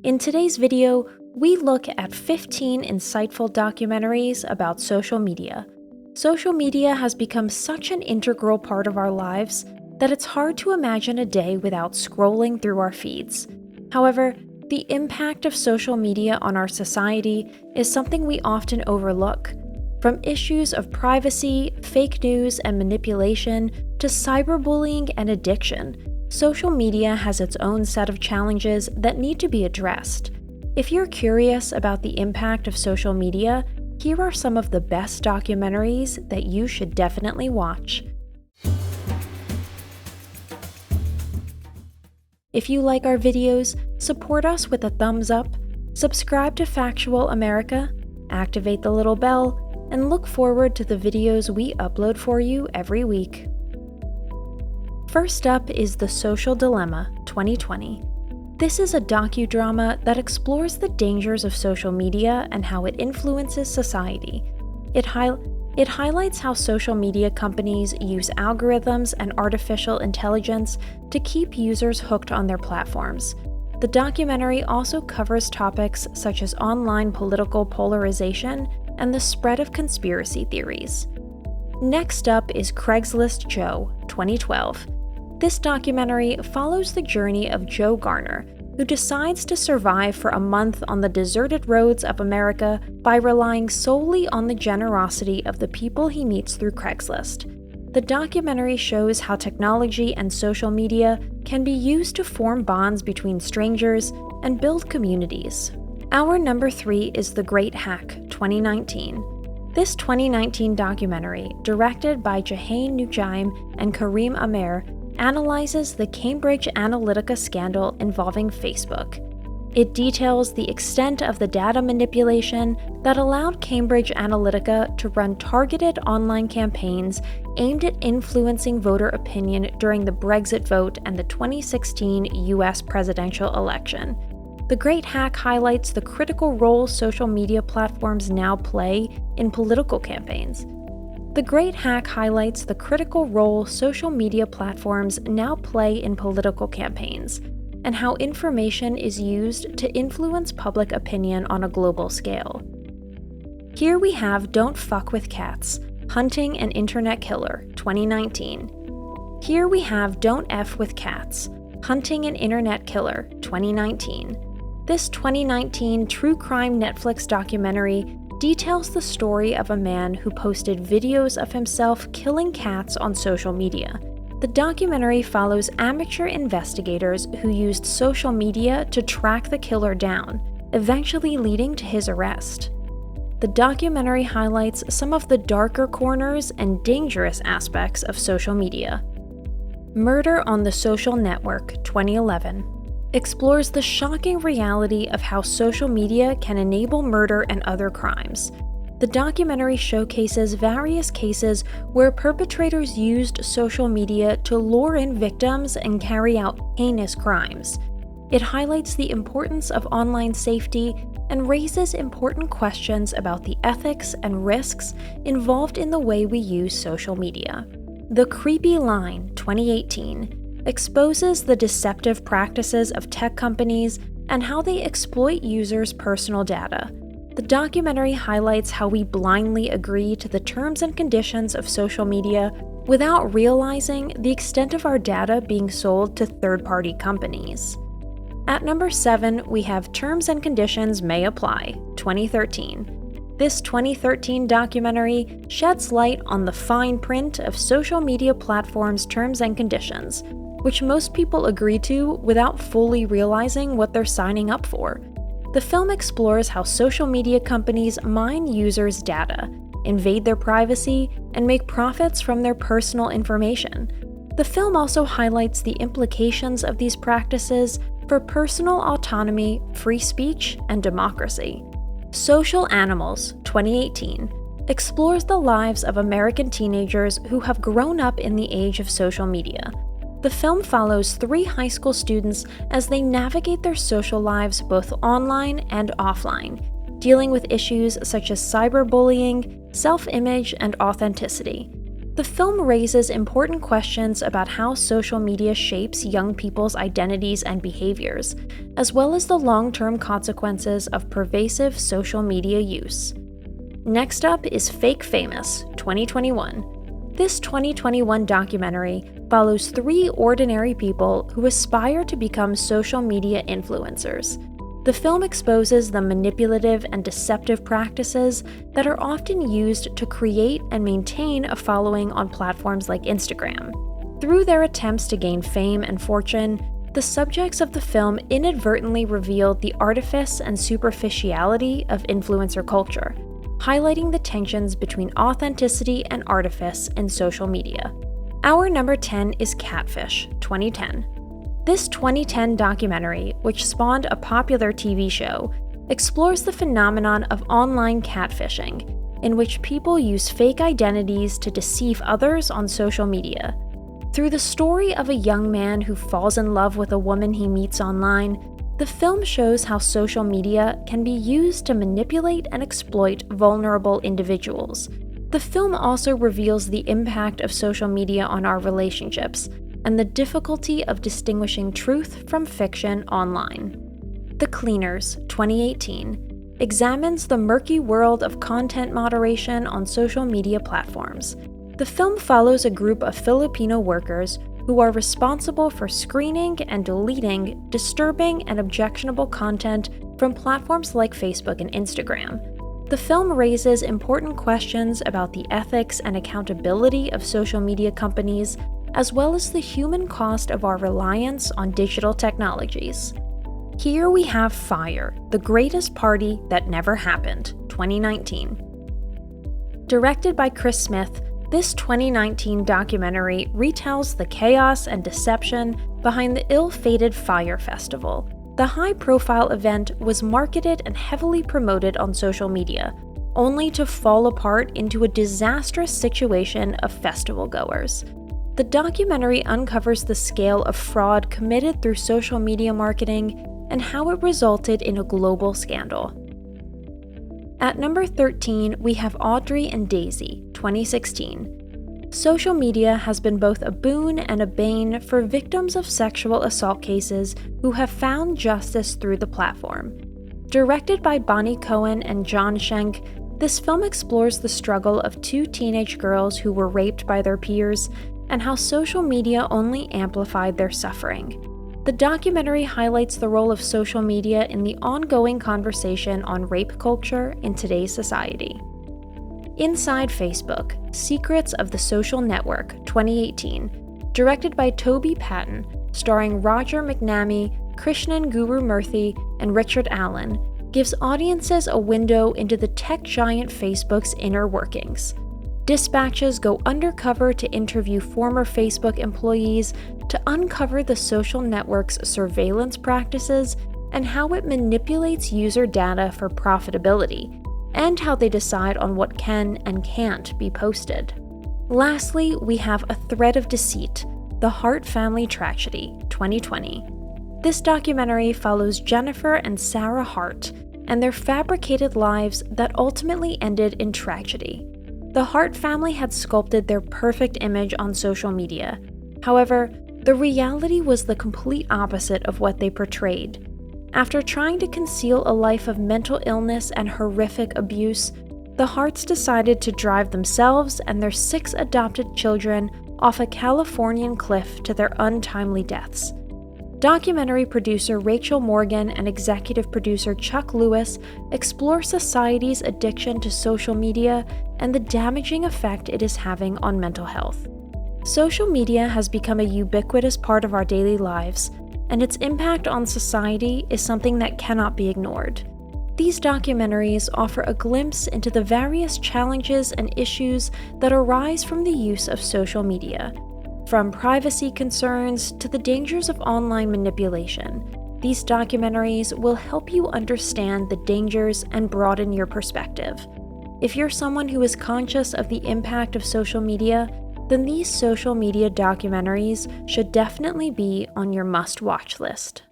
In today's video, we look at 15 insightful documentaries about social media. Social media has become such an integral part of our lives that it's hard to imagine a day without scrolling through our feeds. However, the impact of social media on our society is something we often overlook. From issues of privacy, fake news, and manipulation to cyberbullying and addiction, social media has its own set of challenges that need to be addressed. If you're curious about the impact of social media, here are some of the best documentaries that you should definitely watch. If you like our videos, support us with a thumbs up, subscribe to Factual America, activate the little bell, and look forward to the videos we upload for you every week. First up is The Social Dilemma 2020. This is a docudrama that explores the dangers of social media and how it influences society. It highlights how social media companies use algorithms and artificial intelligence to keep users hooked on their platforms. The documentary also covers topics such as online political polarization and the spread of conspiracy theories. Next up is Craigslist Joe 2012. This documentary follows the journey of Joe Garner, who decides to survive for a month on the deserted roads of America by relying solely on the generosity of the people he meets through Craigslist. The documentary shows how technology and social media can be used to form bonds between strangers and build communities. Our number 3 is The Great Hack 2019. This 2019 documentary, directed by Jahan Nujaim and Karim Amer, analyzes the Cambridge Analytica scandal involving Facebook. It details the extent of the data manipulation that allowed Cambridge Analytica to run targeted online campaigns aimed at influencing voter opinion during the Brexit vote and the 2016 US presidential election. The Great Hack highlights the critical role social media platforms now play in political campaigns. The Great Hack highlights the critical role social media platforms now play in political campaigns, and how information is used to influence public opinion on a global scale. Here we have Don't Fuck with Cats, Hunting an Internet Killer, 2019. Here we have Don't F with Cats, Hunting an Internet Killer, 2019. This 2019 true crime Netflix documentary details the story of a man who posted videos of himself killing cats on social media. The documentary follows amateur investigators who used social media to track the killer down, eventually leading to his arrest. The documentary highlights some of the darker corners and dangerous aspects of social media. Murder on the Social Network 2011 explores the shocking reality of how social media can enable murder and other crimes. The documentary showcases various cases where perpetrators used social media to lure in victims and carry out heinous crimes. It highlights the importance of online safety and raises important questions about the ethics and risks involved in the way we use social media. The Creepy Line 2018 exposes the deceptive practices of tech companies and how they exploit users' personal data. The documentary highlights how we blindly agree to the terms and conditions of social media without realizing the extent of our data being sold to third-party companies. At number 7, we have Terms and Conditions May Apply, 2013. This 2013 documentary sheds light on the fine print of social media platforms' terms and conditions, which most people agree to without fully realizing what they're signing up for. The film explores how social media companies mine users' data, invade their privacy, and make profits from their personal information. The film also highlights the implications of these practices for personal autonomy, free speech, and democracy. Social Animals 2018 explores the lives of American teenagers who have grown up in the age of social media. The film follows 3 high school students as they navigate their social lives both online and offline, dealing with issues such as cyberbullying, self-image, and authenticity. The film raises important questions about how social media shapes young people's identities and behaviors, as well as the long-term consequences of pervasive social media use. Next up is Fake Famous, 2021. This 2021 documentary follows 3 ordinary people who aspire to become social media influencers. The film exposes the manipulative and deceptive practices that are often used to create and maintain a following on platforms like Instagram. Through their attempts to gain fame and fortune, the subjects of the film inadvertently revealed the artifice and superficiality of influencer culture, highlighting the tensions between authenticity and artifice in social media. Our number 10 is Catfish, 2010. This 2010 documentary, which spawned a popular TV show, explores the phenomenon of online catfishing, in which people use fake identities to deceive others on social media. Through the story of a young man who falls in love with a woman he meets online, the film shows how social media can be used to manipulate and exploit vulnerable individuals. The film also reveals the impact of social media on our relationships, and the difficulty of distinguishing truth from fiction online. The Cleaners, 2018, examines the murky world of content moderation on social media platforms. The film follows a group of Filipino workers who are responsible for screening and deleting disturbing and objectionable content from platforms like Facebook and Instagram. The film raises important questions about the ethics and accountability of social media companies, as well as the human cost of our reliance on digital technologies. Here we have Fire, the Greatest Party That Never Happened, 2019. Directed by Chris Smith, this 2019 documentary retells the chaos and deception behind the ill-fated Fire Festival. The high-profile event was marketed and heavily promoted on social media, only to fall apart into a disastrous situation of festival goers. The documentary uncovers the scale of fraud committed through social media marketing and how it resulted in a global scandal. At number 13, we have Audrey and Daisy, 2016. Social media has been both a boon and a bane for victims of sexual assault cases who have found justice through the platform. Directed by Bonnie Cohen and John Schenk, this film explores the struggle of 2 teenage girls who were raped by their peers and how social media only amplified their suffering. The documentary highlights the role of social media in the ongoing conversation on rape culture in today's society. Inside Facebook, Secrets of the Social Network, 2018, directed by Toby Patton, starring Roger McNamee, Krishnan Guru Murthy, and Richard Allen, gives audiences a window into the tech giant Facebook's inner workings. Dispatches go undercover to interview former Facebook employees to uncover the social network's surveillance practices and how it manipulates user data for profitability, and how they decide on what can and can't be posted. Lastly, we have A Thread of Deceit, The Hart Family Tragedy, 2020. This documentary follows Jennifer and Sarah Hart and their fabricated lives that ultimately ended in tragedy. The Hart family had sculpted their perfect image on social media. However, the reality was the complete opposite of what they portrayed. After trying to conceal a life of mental illness and horrific abuse, the Harts decided to drive themselves and their 6 adopted children off a Californian cliff to their untimely deaths. Documentary producer Rachel Morgan and executive producer Chuck Lewis explore society's addiction to social media and the damaging effect it is having on mental health. Social media has become a ubiquitous part of our daily lives, and its impact on society is something that cannot be ignored. These documentaries offer a glimpse into the various challenges and issues that arise from the use of social media. From privacy concerns to the dangers of online manipulation, these documentaries will help you understand the dangers and broaden your perspective. If you're someone who is conscious of the impact of social media, then these social media documentaries should definitely be on your must-watch list.